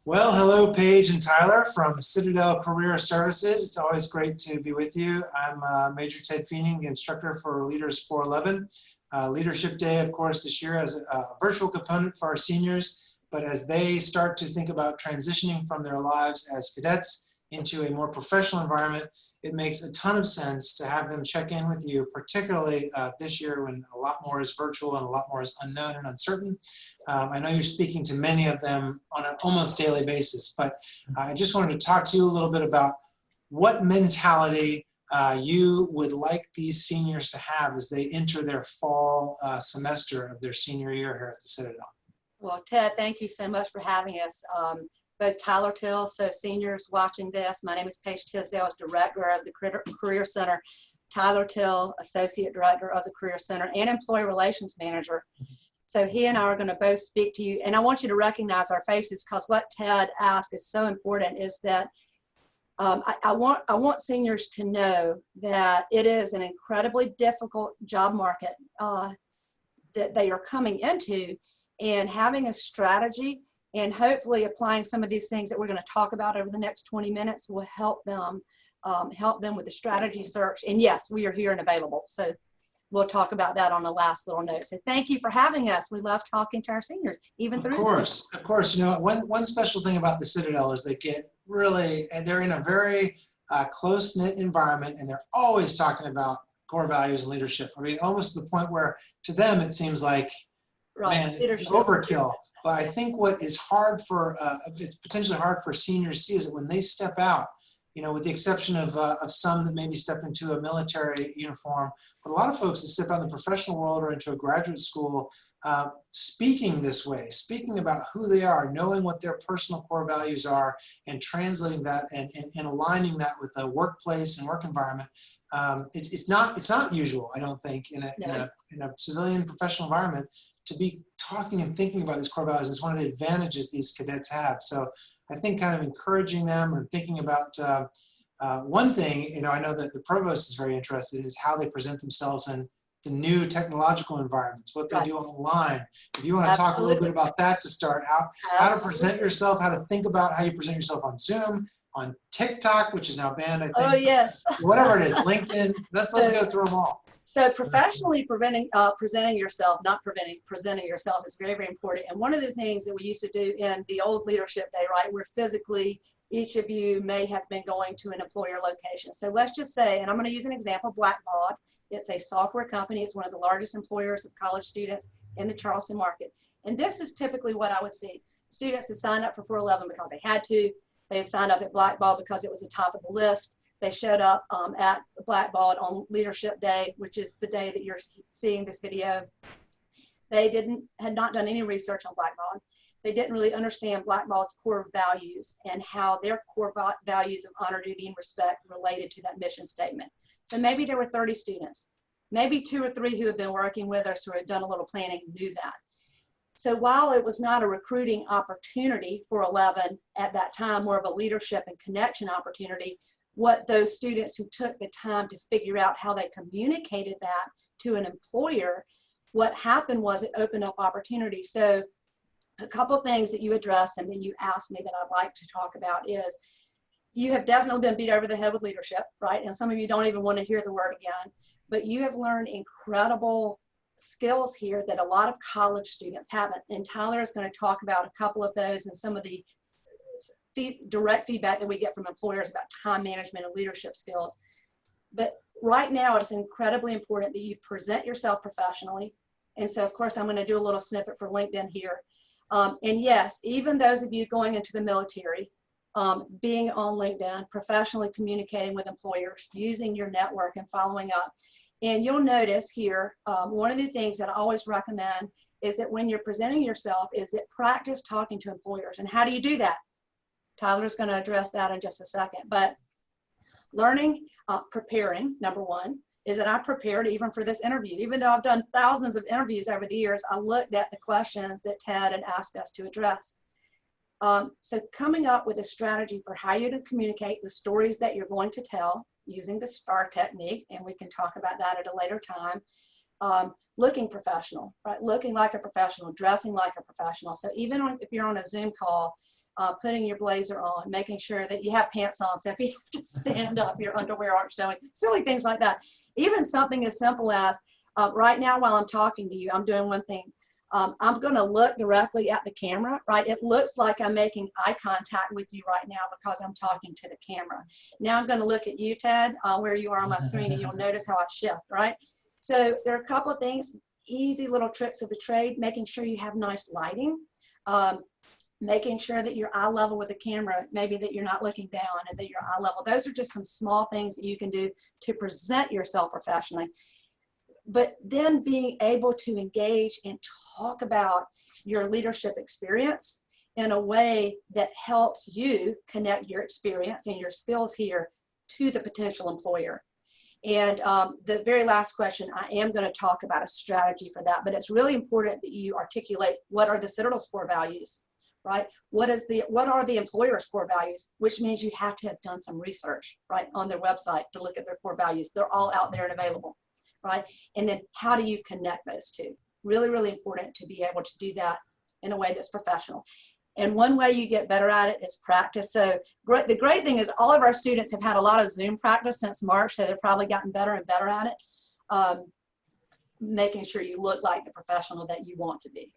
Well, hello, Paige and Tyler from Citadel Career Services. It's always great to be with you. I'm Major Ted Feening, the instructor for LDRS-411. Leadership Day, of course, this year has a virtual component for our seniors, but as they start to think about transitioning from their lives as cadets into a more professional environment, it makes a ton of sense to have them check in with you, particularly this year when a lot more is virtual and a lot more is unknown and uncertain. I know you're speaking to many of them on an almost daily basis, but I just wanted to talk to you a little bit about what mentality you would like these seniors to have as they enter their fall semester of their senior year here at the Citadel. Well, Ted, thank you so much for having us. Both Tyler Till, so seniors watching this, my name is Paige Tisdale, Director of the Career Center, Tyler Till, Associate Director of the Career Center, and Employee Relations Manager. So he and I are going to both speak to you, and I want you to recognize our faces because what Ted asked is so important, is that I want seniors to know that it is an incredibly difficult job market that they are coming into, and having a strategy and hopefully applying some of these things that we're going to talk about over the next 20 minutes will help them with the strategy search. And yes, we are here and available. So we'll talk about that on the last little note. So thank you for having us. We love talking to our seniors, even through Zoom. Of course. You know, one special thing about the Citadel is they get really, and they're in a very close-knit environment, and they're always talking about core values and leadership. I mean, almost to the point where to them it seems like, man, it's overkill. But I think what is hard for, it's potentially hard for seniors to see is that when they step out, you know, with the exception of some that maybe step into a military uniform, but a lot of folks that step out in the professional world or into a graduate school, speaking this way, speaking about who they are, knowing what their personal core values are, and translating that and aligning that with the workplace and work environment. It's not usual, I don't think, in a civilian professional environment to be talking and thinking about these core values. It's one of the advantages these cadets have. So I think kind of encouraging them and thinking about one thing, you know, I know that the provost is very interested in is how they present themselves in the new technological environments, what they do online. If you want to talk a little bit about that to start out, how to present yourself, how to think about how you present yourself on Zoom, on TikTok, which is now banned, I think. Oh, yes. Whatever it is, LinkedIn, let's go through them all. So professionally presenting yourself is very, very important. And one of the things that we used to do in the old leadership day, right, where physically each of you may have been going to an employer location. So let's just say, and I'm going to use an example, Blackbaud. It's a software company. It's one of the largest employers of college students in the Charleston market. And this is typically what I would see. Students that signed up for 411 because they had to. They signed up at Blackbaud because it was the top of the list. They showed up at Blackbaud on Leadership Day, which is the day that you're seeing this video. They had not done any research on Blackbaud. They didn't really understand Blackbaud's core values and how their core values of honor, duty, and respect related to that mission statement. So maybe there were 30 students. Maybe 2 or 3 who have been working with us or had done a little planning knew that. So while it was not a recruiting opportunity for 11 at that time, more of a leadership and connection opportunity, what those students who took the time to figure out how they communicated that to an employer, what happened was it opened up opportunities. So a couple things that you addressed and that you asked me that I'd like to talk about is you have definitely been beat over the head with leadership, right? And some of you don't even want to hear the word again, but you have learned incredible skills here that a lot of college students haven't. And Tyler is going to talk about a couple of those and some of the direct feedback that we get from employers about time management and leadership skills. But right now, it's incredibly important that you present yourself professionally. And so, of course, I'm going to do a little snippet for LinkedIn here. And yes, even those of you going into the military, being on LinkedIn, professionally communicating with employers, using your network and following up. And you'll notice here, one of the things that I always recommend is that when you're presenting yourself is that practice talking to employers. And how do you do that? Tyler's going to address that in just a second. But learning, preparing, number one, is that I prepared even for this interview. Even though I've done thousands of interviews over the years, I looked at the questions that Ted had asked us to address. So coming up with a strategy for how you to communicate the stories that you're going to tell using the STAR technique, and we can talk about that at a later time. Looking professional, right? Looking like a professional, dressing like a professional. So even if you're on a Zoom call, putting your blazer on, making sure that you have pants on, so if you have to stand up, your underwear aren't showing, silly things like that. Even something as simple as, right now while I'm talking to you, I'm doing one thing. I'm going to look directly at the camera, right? It looks like I'm making eye contact with you right now because I'm talking to the camera. Now I'm going to look at you, Ted, where you are on my screen, and you'll notice how I shift, right? So there are a couple of things, easy little tricks of the trade, making sure you have nice lighting, making sure that you're eye level with the camera, maybe that you're not looking down and that you're eye level. Those are just some small things that you can do to present yourself professionally. But then being able to engage and talk about your leadership experience in a way that helps you connect your experience and your skills here to the potential employer. And the very last question, I am going to talk about a strategy for that, but it's really important that you articulate what are the Citadel's core values, right? What are the employer's core values, which means you have to have done some research, right, on their website to look at their core values. They're all out there and available. Right? And then how do you connect those two? Really, really important to be able to do that in a way that's professional. And one way you get better at it is practice. So the great thing is all of our students have had a lot of Zoom practice since March, so they've probably gotten better and better at it. Making sure you look like the professional that you want to be.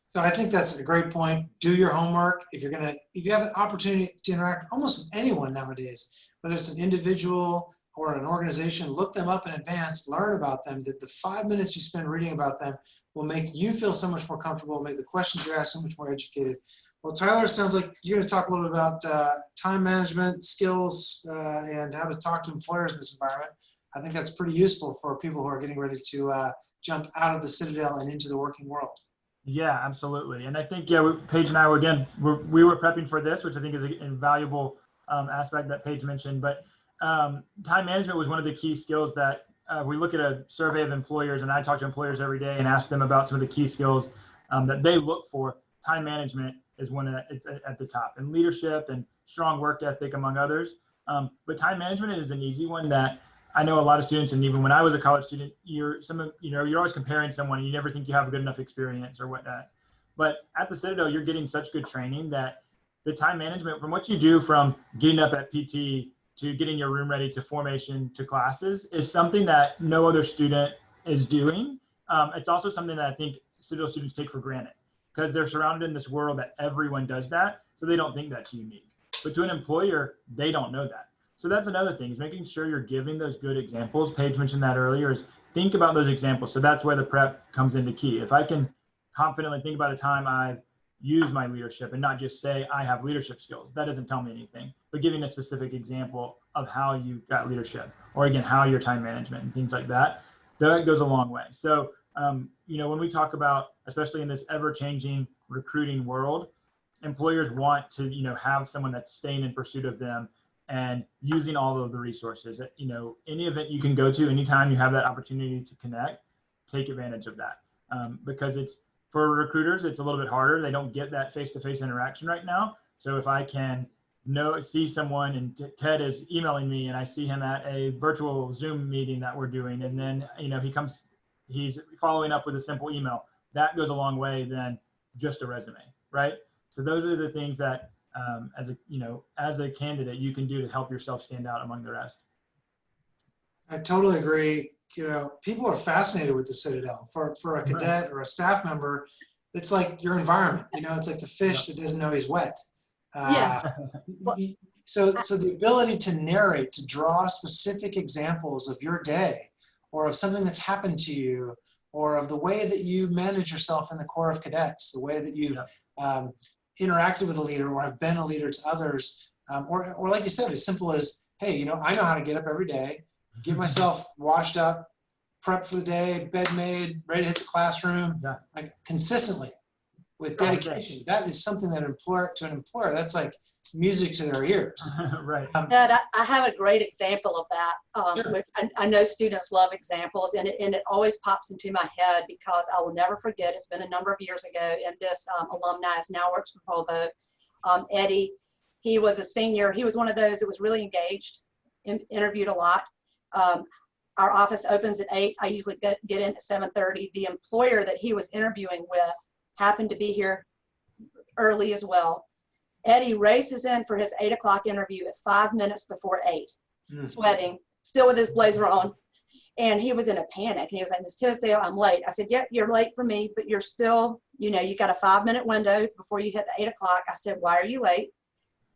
So I think that's a great point. Do your homework. If you have an opportunity to interact almost with anyone nowadays, whether it's an individual or an organization, look them up in advance, learn about them, that the 5 minutes you spend reading about them will make you feel so much more comfortable, make the questions you ask so much more educated. Well, Tyler, it sounds like you're going to talk a little bit about time management skills and how to talk to employers in this environment. I think that's pretty useful for people who are getting ready to jump out of the Citadel and into the working world. Yeah, absolutely. And I think, yeah, Paige and I were, again, we were prepping for this, which I think is an invaluable aspect that Paige mentioned. But time management was one of the key skills that we look at a survey of employers, and I talk to employers every day and ask them about some of the key skills that they look for. Time management is one that it's at the top, and leadership and strong work ethic, among others. But time management is an easy one that I know a lot of students, and even when I was a college student, you're always comparing someone, and you never think you have a good enough experience or whatnot. But at the Citadel, you're getting such good training that the time management, from what you do from getting up at PT to getting your room ready to formation to classes, is something that no other student is doing. It's also something that I think Citadel students take for granted because they're surrounded in this world that everyone does that, so they don't think that's unique. But to an employer, they don't know that. So that's another thing, is making sure you're giving those good examples. Paige mentioned that earlier, is think about those examples. So that's where the prep comes into key. If I can confidently think about a time I've used my leadership and not just say I have leadership skills, that doesn't tell me anything, but giving a specific example of how you got leadership, or again, how your time management and things like that, that goes a long way. So, when we talk about, especially in this ever-changing recruiting world, employers want to, have someone that's staying in pursuit of them and using all of the resources. Any event you can go to, anytime you have that opportunity to connect, take advantage of that. Because for recruiters, it's a little bit harder. They don't get that face-to-face interaction right now. So if I can see someone, and Ted is emailing me, and I see him at a virtual Zoom meeting that we're doing, and then he's following up with a simple email, that goes a long way than just a resume, right? So those are the things that as a candidate, you can do to help yourself stand out among the rest. I totally agree. People are fascinated with the Citadel. For a cadet or a staff member, it's like your environment. It's like the fish that doesn't know he's wet. So the ability to narrate, to draw specific examples of your day, or of something that's happened to you, or of the way that you manage yourself in the Corps of Cadets, the way that you've interacted with a leader or have been a leader to others, or like you said, as simple as, hey, I know how to get up every day, get myself washed up, prep for the day, bed made, ready to hit the classroom, like consistently with dedication. That is something that to an employer, that's like music to their ears. Right. Ed, I have a great example of that. Sure. I know students love examples, and it always pops into my head because I will never forget. It's been a number of years ago, and this alumni now works for Volvo. Eddie, he was a senior. He was one of those that was really engaged, interviewed a lot. Our office opens at 8. I usually get in at 7:30. The employer that he was interviewing with happened to be here early as well. Eddie races in for his 8 o'clock interview at 5 minutes before 8, sweating, still with his blazer on. And he was in a panic. And he was like, Ms. Tisdale, I'm late. I said, yeah, you're late for me, but you're still, you know, you got a 5-minute window before you hit the 8 o'clock. I said, why are you late?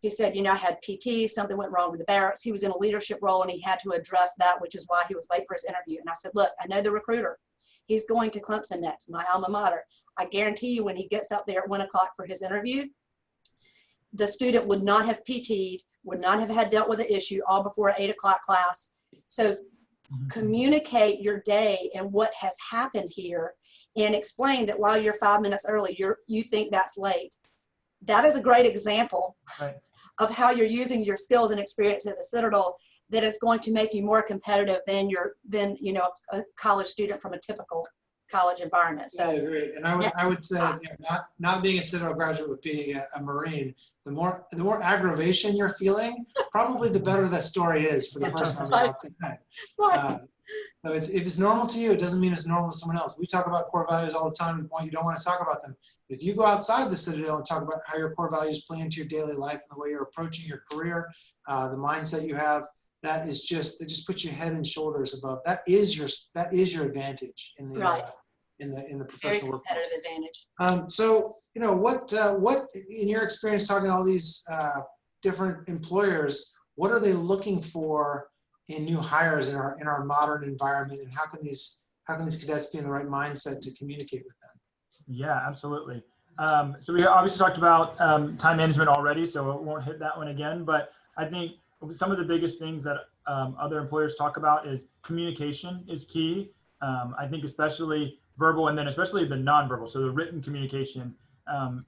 He said, you know, I had PT, something went wrong with the barracks. He was in a leadership role and he had to address that, which is why he was late for his interview. And I said, look, I know the recruiter. He's going to Clemson next, my alma mater. I guarantee you when he gets up there at 1 o'clock for his interview, the student would not have PT'd, would not have had dealt with the issue all before an 8 o'clock class. So communicate your day and what has happened here and explain that while you're 5 minutes early, you think that's late. That is a great example of how you're using your skills and experience at the Citadel that is going to make you more competitive than you know, a college student from a typical college environment. So I agree, and I would say, you know, not being a Citadel graduate, but being a Marine, the more aggravation you're feeling, probably the better that story is for the person on the outside. So if it's normal to you, it doesn't mean it's normal to someone else. We talk about core values all the time to the point you don't want to talk about them. If you go outside the Citadel and talk about how your core values play into your daily life and the way you're approaching your career, the mindset you have, it just puts you head and shoulders above. That is your advantage in the professional work. Very competitive advantage. So, you know, what in your experience talking to all these different employers, what are they looking for in new hires in our modern environment, and how can these cadets be in the right mindset to communicate with them? Yeah, absolutely. So we obviously talked about time management already, so it won't hit that one again. But I think some of the biggest things that other employers talk about is communication is key. I think especially verbal, and then especially the nonverbal. So the written communication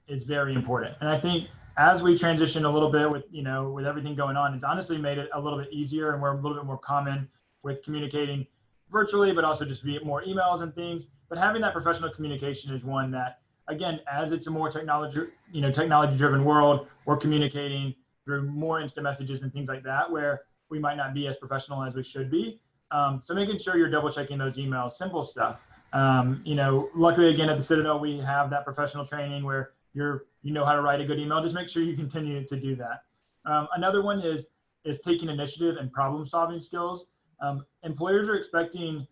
is very important. And I think as we transition a little bit with everything going on, it's honestly made it a little bit easier, and we're a little bit more common with communicating virtually, but also just via more emails and things. But having that professional communication is one that, again, as it's a more technology-driven world, we're communicating through more instant messages and things like that, where we might not be as professional as we should be. So making sure you're double checking those emails, simple stuff. Luckily, again, at the Citadel, we have that professional training where you know how to write a good email. Just make sure you continue to do that. Another one is taking initiative and problem solving skills. Employers are expecting,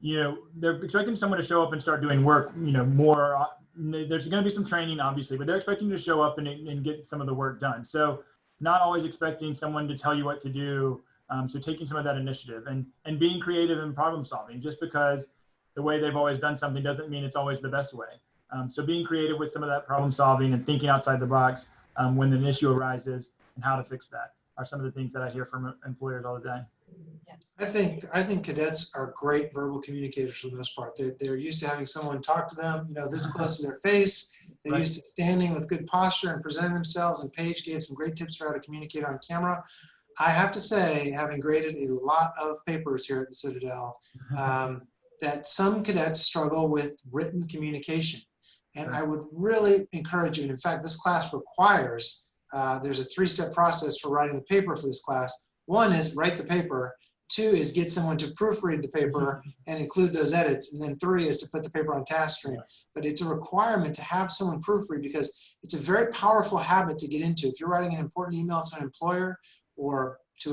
they're expecting someone to show up and start doing work, more. There's going to be some training, obviously, but they're expecting you to show up and get some of the work done. So not always expecting someone to tell you what to do. So taking some of that initiative and being creative and problem solving, just because the way they've always done something doesn't mean it's always the best way. So being creative with some of that problem solving and thinking outside the box when an issue arises and how to fix that are some of the things that I hear from employers all the time. I think cadets are great verbal communicators for the most part. They're used to having someone talk to them, this close to their face. They're used to standing with good posture and presenting themselves, and Paige gave some great tips for how to communicate on camera. I have to say, having graded a lot of papers here at the Citadel, that some cadets struggle with written communication. And I would really encourage you, and in fact, this class requires, there's a 3-step process for writing the paper for this class. 1 is write the paper. 2 is get someone to proofread the paper and include those edits. And then 3 is to put the paper on task stream. But it's a requirement to have someone proofread, because it's a very powerful habit to get into. If you're writing an important email to an employer, or if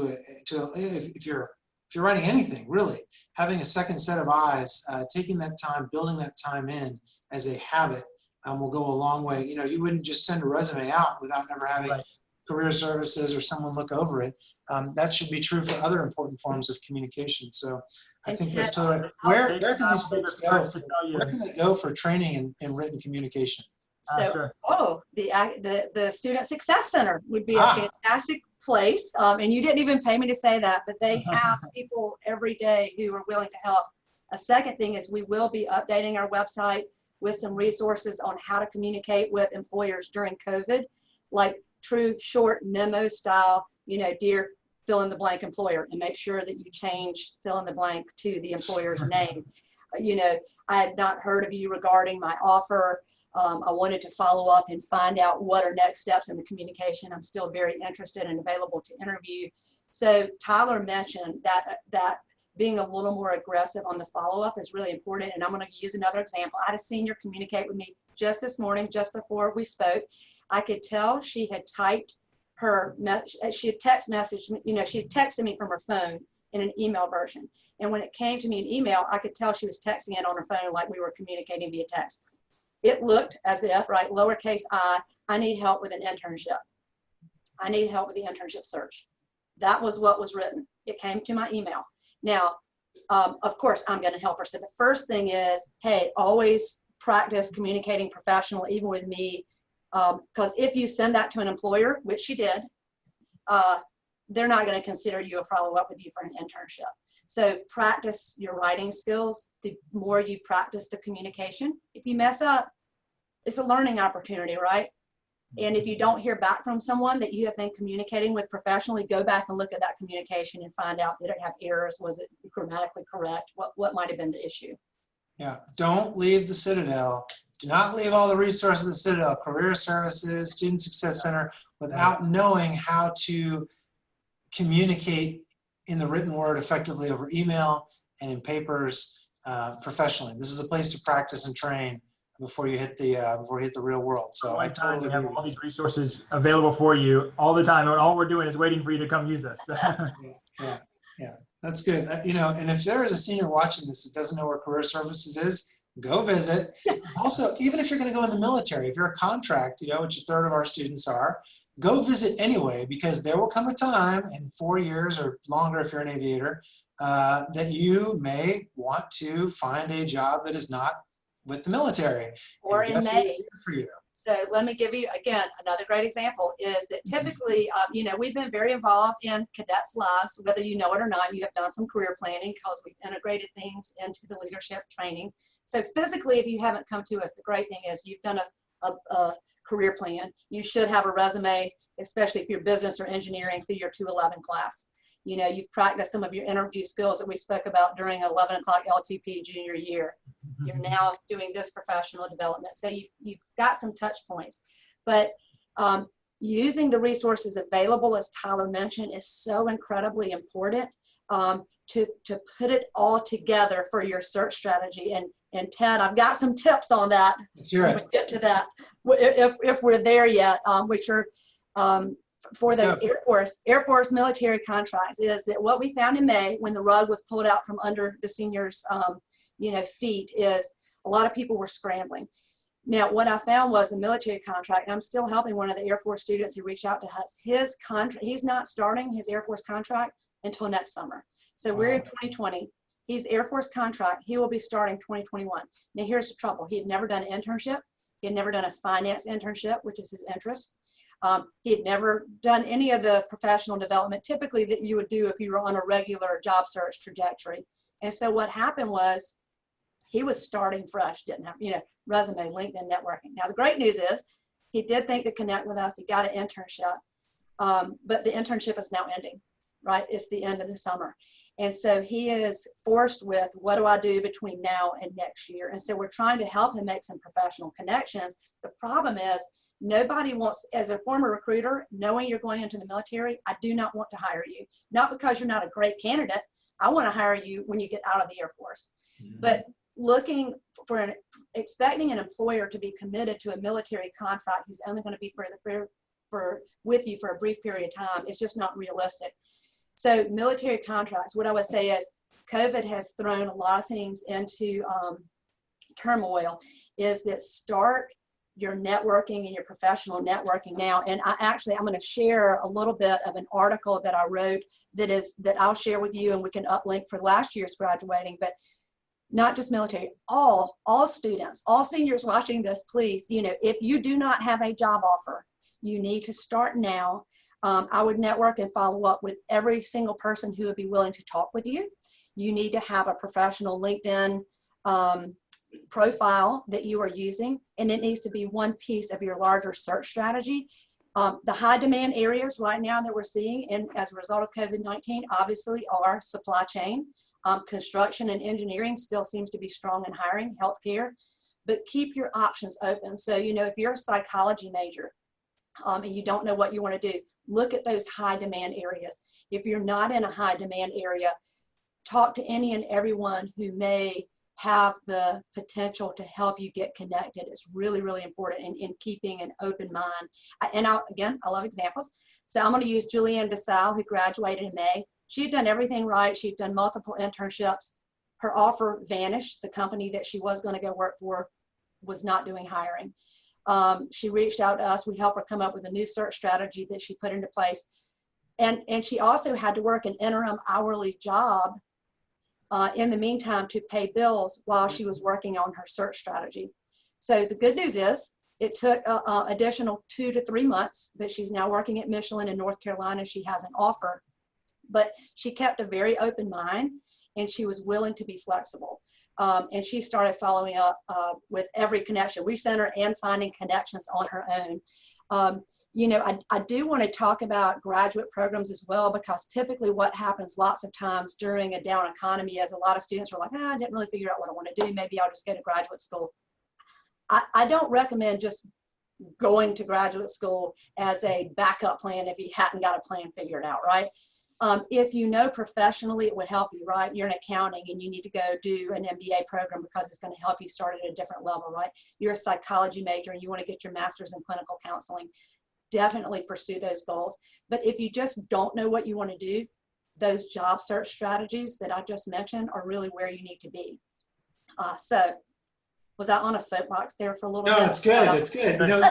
you're writing anything, really, having a second set of eyes, taking that time, building that time in as a habit will go a long way. You wouldn't just send a resume out without ever having career services or someone look over it. That should be true for other important forms of communication. So I think that's totally. Where can these folks go? Where can they go for training in written communication? So, the Student Success Center would be a fantastic place. And you didn't even pay me to say that, but they have people every day who are willing to help. A second thing is we will be updating our website with some resources on how to communicate with employers during COVID, like true short memo style, dear fill in the blank employer, and make sure that you change fill in the blank to the employer's name. I had not heard of you regarding my offer. I wanted to follow up and find out what are next steps in the communication. I'm still very interested and available to interview. So Tyler mentioned that being a little more aggressive on the follow-up is really important. And I'm going to use another example. I had a senior communicate with me just this morning, just before we spoke. I could tell she had typed her, she had text messaged me, she had texted me from her phone in an email version. And when it came to me in email, I could tell she was texting it on her phone like we were communicating via text. It looked as if, right, lowercase I need help with an internship. I need help with the internship search. That was what was written. It came to my email. Now, of course, I'm going to help her. So the first thing is, hey, always practice communicating professional, even with me. Because if you send that to an employer, which she did, they're not going to consider you or follow up with you for an internship. So practice your writing skills. The more you practice the communication, if you mess up, it's a learning opportunity, right? And if you don't hear back from someone that you have been communicating with professionally, go back and look at that communication and find out, did it have errors? Was it grammatically correct? What might have been the issue? Yeah, don't leave the Citadel. Do not leave all the resources of the Citadel, Career Services, Student Success Center, without knowing how to communicate in the written word effectively over email and in papers professionally. This is a place to practice and train before you hit the real world. So I totally we have agree. all these resources available for you all the time, and all we're doing is waiting for you to come use us. Yeah, that's good. And if there is a senior watching this that doesn't know where Career Services is, go visit. Also, even if you're going to go in the military, if you're a contract, which a third of our students are, go visit anyway, because there will come a time in 4 years or longer if you're an aviator that you may want to find a job that is not with the military. Or in May. For you. So let me give you, again, another great example is that typically, we've been very involved in cadets' lives, whether you know it or not. You have done some career planning because we've integrated things into the leadership training. So physically, if you haven't come to us, the great thing is you've done a career plan. You should have a resume, especially if you're business or engineering through your 211 class. You've practiced some of your interview skills that we spoke about during 11 o'clock LTP junior year. You're now doing this professional development. So you've got some touch points. But using the resources available, as Tyler mentioned, is so incredibly important to put it all together for your search strategy. And Ted, I've got some tips on that. Let's hear it. When we get to that, if we're there yet, which are for those Air Force military contracts, is that what we found in May when the rug was pulled out from under the seniors' feet is a lot of people were scrambling. Now, what I found was a military contract, and I'm still helping one of the Air Force students who reached out to us. His contract, he's not starting his Air Force contract until next summer. So we're in 2020. He's Air Force contract. He will be starting 2021. Now, here's the trouble. He had never done an internship. He had never done a finance internship, which is his interest. He had never done any of the professional development typically that you would do if you were on a regular job search trajectory. And so what happened was he was starting fresh, didn't have, resume, LinkedIn, networking. Now, the great news is he did think to connect with us. He got an internship, but the internship is now ending, right? It's the end of the summer. And so he is forced with, what do I do between now and next year? And so we're trying to help him make some professional connections. The problem is nobody wants, as a former recruiter, knowing you're going into the military, I do not want to hire you. Not because you're not a great candidate. I want to hire you when you get out of the Air Force. Mm-hmm. But looking for expecting an employer to be committed to a military contract who's only going to be with you for a brief period of time is just not realistic. So military contracts, what I would say is COVID has thrown a lot of things into turmoil, is that start your networking and your professional networking now. And I'm going to share a little bit of an article that I wrote that I'll share with you, and we can uplink for last year's graduating, but not just military, all students, all seniors watching this, please, if you do not have a job offer, you need to start now. I would network and follow up with every single person who would be willing to talk with you. You need to have a professional LinkedIn profile that you are using, and it needs to be one piece of your larger search strategy. The high demand areas right now that we're seeing, and as a result of COVID-19, obviously are supply chain, construction and engineering still seems to be strong in hiring, healthcare, but keep your options open. So, if you're a psychology major and you don't know what you want to do, look at those high demand areas. If you're not in a high demand area, talk to any and everyone who may have the potential to help you get connected. It's really, really important in keeping an open mind. And again, I love examples. So I'm going to use Julianne DeSalle, who graduated in May. She'd done everything right. She'd done multiple internships. Her offer vanished. The company that she was going to go work for was not doing hiring. She reached out to us. We helped her come up with a new search strategy that she put into place. And she also had to work an interim hourly job in the meantime to pay bills while she was working on her search strategy. So the good news is it took additional 2 to 3 months, but she's now working at Michelin in North Carolina. She has an offer, but she kept a very open mind and she was willing to be flexible. And she started following up with every connection. We sent her and finding connections on her own. You know, I do want to talk about graduate programs as well, because typically what happens lots of times during a down economy is a lot of students are like, I didn't really figure out what I want to do. Maybe I'll just go to graduate school. I don't recommend just going to graduate school as a backup plan if you hadn't got a plan figured out, right? If you know professionally it would help you, right? You're in accounting and you need to go do an MBA program because it's going to help you start at a different level, right? You're a psychology major and you want to get your master's in clinical counseling. Definitely pursue those goals. But if you just don't know what you want to do, those job search strategies that I just mentioned are really where you need to be. So was I on a soapbox there for a little bit? No, it's good. It's good. You know,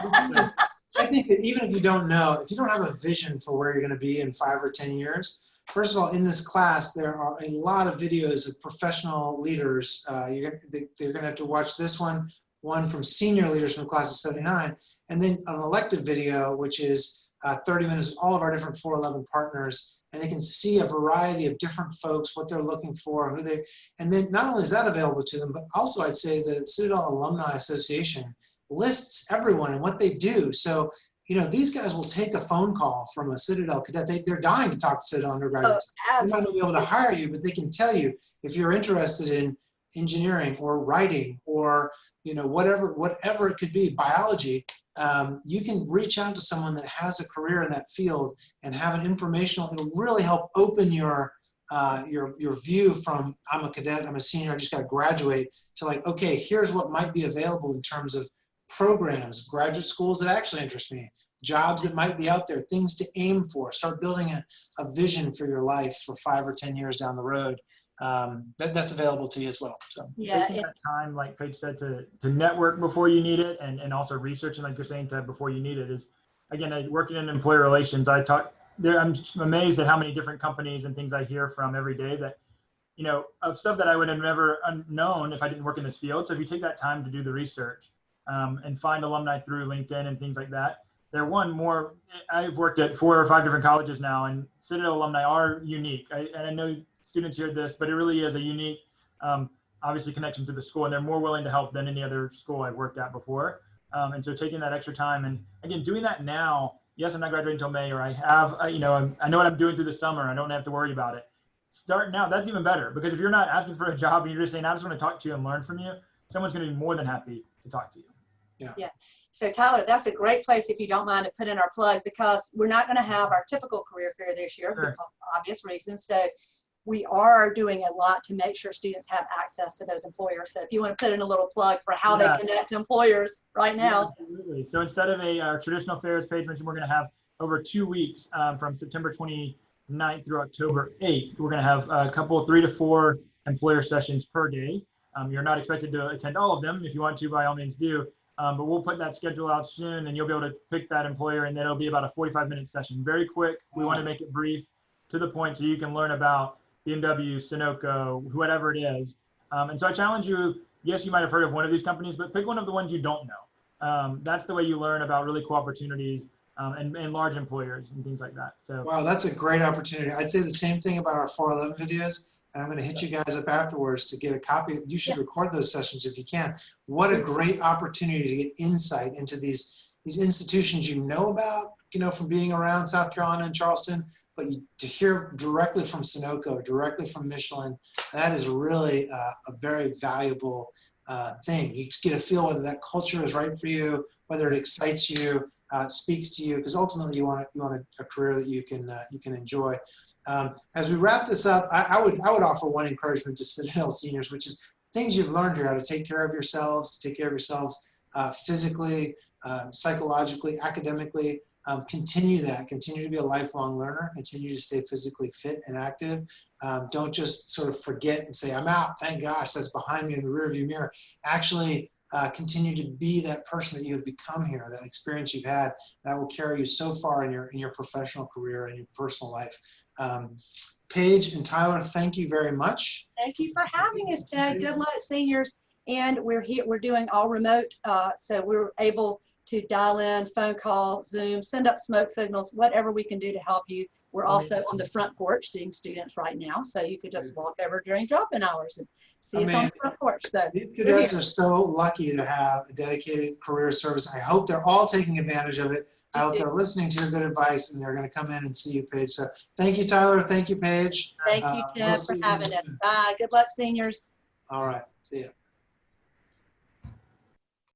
I think that even if you don't know, if you don't have a vision for where you're going to be in 5 or 10 years, first of all, in this class, there are a lot of videos of professional leaders. They're going to have to watch this one from senior leaders from the class of 79, and then an elective video, which is 30 minutes with all of our different 411 partners, and they can see a variety of different folks, what they're looking for, and then not only is that available to them, but also I'd say the Citadel Alumni Association lists everyone and what they do. So, you know, these guys will take a phone call from a Citadel cadet. They're dying to talk to Citadel undergraduates. They might not be able to hire you, but they can tell you if you're interested in engineering or writing or, you know, whatever it could be, biology, you can reach out to someone that has a career in that field and have an informational, it'll really help open your view from I'm a cadet, I'm a senior, I just got to graduate, to like, okay, here's what might be available in terms of programs, graduate schools that actually interest me, jobs that might be out there, things to aim for, start building a vision for your life for 5 or 10 years down the road. That's available to you as well. So yeah, taking that time, like Paige said, to network before you need it, and also researching, like you're saying, Ted, before you need it is, again, working in employer relations. I'm amazed at how many different companies and things I hear from every day that, you know, of stuff that I would have never known if I didn't work in this field. So if you take that time to do the research and find alumni through LinkedIn and things like that, I've worked at 4 or 5 different colleges now, and Citadel alumni are unique. And I know students hear this, but it really is a unique, obviously, connection to the school, and they're more willing to help than any other school I've worked at before. And so taking that extra time, and again, doing that now, yes, I'm not graduating until May, or I have, I know what I'm doing through the summer. I don't have to worry about it. Start now. That's even better, because if you're not asking for a job and you're just saying, I just want to talk to you and learn from you, someone's going to be more than happy to talk to you. Yeah. So Tyler, that's a great place, if you don't mind, to put in our plug, because we're not going to have our typical career fair this year because of obvious reasons. So we are doing a lot to make sure students have access to those employers. So if you want to put in a little plug for how they connect to employers right now. Yeah, absolutely. So instead of our traditional fairs, Paige mentioned, we're going to have over 2 weeks from September 29th through October 8th. We're going to have a couple, 3 to 4 employer sessions per day. You're not expected to attend all of them. If you want to, by all means do. But we'll put that schedule out soon, and you'll be able to pick that employer, and then it'll be about a 45-minute session. Very quick. We want to make it brief, to the point, so you can learn about BMW, Sunoco, whatever it is. And so I challenge you, yes, you might have heard of one of these companies, but pick one of the ones you don't know. That's the way you learn about really cool opportunities and large employers and things like that. So wow, that's a great opportunity. I'd say the same thing about our 411 videos. And I'm going to hit you guys up afterwards to get a copy. You should record those sessions if you can. What a great opportunity to get insight into these institutions you know about, from being around South Carolina and Charleston, but to hear directly from Sunoco, directly from Michelin, that is really a very valuable thing. You just get a feel whether that culture is right for you, whether it excites you, speaks to you, because ultimately you want a career that you can enjoy. As we wrap this up, I would offer one encouragement to Citadel seniors, which is things you've learned here, how to take care of yourselves, physically, psychologically, academically. Continue that. Continue to be a lifelong learner. Continue to stay physically fit and active. Don't just sort of forget and say, I'm out. Thank gosh, that's behind me in the rearview mirror. Actually, continue to be that person that you have become here, that experience you've had. That will carry you so far in your professional career and your personal life. Paige and Tyler, thank you very much. Thank you for having us, Ted. Good luck, seniors. And we're here, we're doing all remote, so we're able to dial in, phone call, Zoom, send up smoke signals, whatever we can do to help you. We're also on the front porch seeing students right now, so you could just walk over during drop-in hours and see us on the front porch. So these cadets are so lucky to have a dedicated career service. I hope they're all taking advantage of it. I hope they're listening to your good advice and they're going to come in and see you, Paige. So thank you, Tyler. Thank you, Paige. Thank you, Ted, for having us. Bye. Good luck, seniors. All right. See ya.